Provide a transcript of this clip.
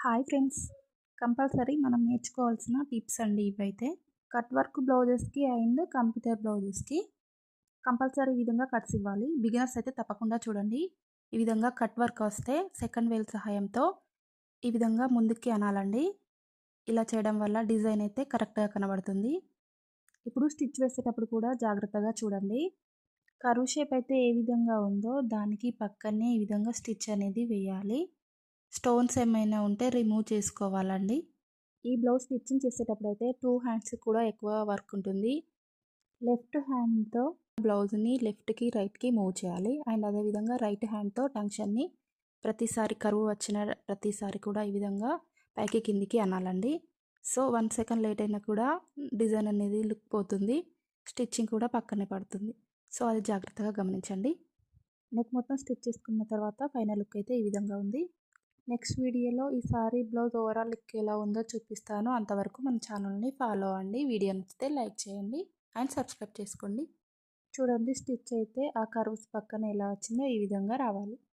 Hi friends, compulsory మనం నేర్చుకోవాల్సిన tips అండి ఇవైతే. కట్ వర్క్ బ్లౌజెస్‌కి అండ్ కంప్యూటర్ బ్లౌజెస్‌కి కంపల్సరీ ఈ విధంగా కట్స్ ఇవ్వాలి. బిగినర్స్ అయితే తప్పకుండా చూడండి. ఈ విధంగా కట్ వర్క్ వస్తే సెకండ్ వేల్ సహాయంతో ఈ విధంగా ముందుకి అనాలండి. ఇలా చేయడం వల్ల డిజైన్ అయితే కరెక్ట్‌గా కనబడుతుంది. ఇప్పుడు స్టిచ్ వేసేటప్పుడు కూడా జాగ్రత్తగా చూడండి. కర్వ్ షేప్ అయితే ఏ విధంగా ఉందో దానికి పక్కనే ఈ విధంగా స్టిచ్ అనేది వేయాలి. స్టోన్స్ ఏమైనా ఉంటే రిమూవ్ చేసుకోవాలండి. ఈ బ్లౌజ్ స్టిచ్చింగ్ చేసేటప్పుడైతే 2 హ్యాండ్స్‌కి కూడా ఎక్కువ వర్క్ ఉంటుంది. లెఫ్ట్ హ్యాండ్‌తో బ్లౌజ్‌ని లెఫ్ట్‌కి, రైట్‌కి మూవ్ చేయాలి. అండ్ అదేవిధంగా రైట్ హ్యాండ్‌తో టంక్షన్‌ని ప్రతిసారి కరువు వచ్చిన ప్రతిసారి కూడా ఈ విధంగా పైకి కిందికి అనాలండి. సో, 1 సెకండ్ లేట్ అయినా కూడా డిజైన్ అనేది లుక్ పోతుంది. స్టిచ్చింగ్ కూడా పక్కనే పడుతుంది. సో, అది జాగ్రత్తగా గమనించండి. నెక్ మొత్తం స్టిచ్ చేసుకున్న తర్వాత ఫైనల్ లుక్ అయితే ఈ విధంగా ఉంది. నెక్స్ట్ వీడియోలో ఈ సారీ బ్లౌజ్ ఓవరాల్ లుక్ ఎలా ఉందో చూపిస్తాను. అంతవరకు మన ఛానల్ని ఫాలో అవ్వండి. వీడియో నచ్చితే లైక్ చేయండి అండ్ సబ్స్క్రైబ్ చేసుకోండి. చూడండి, స్టిచ్ అయితే ఆ కర్వ్స్ పక్కన ఎలా వచ్చిందో ఈ విధంగా రావాలి.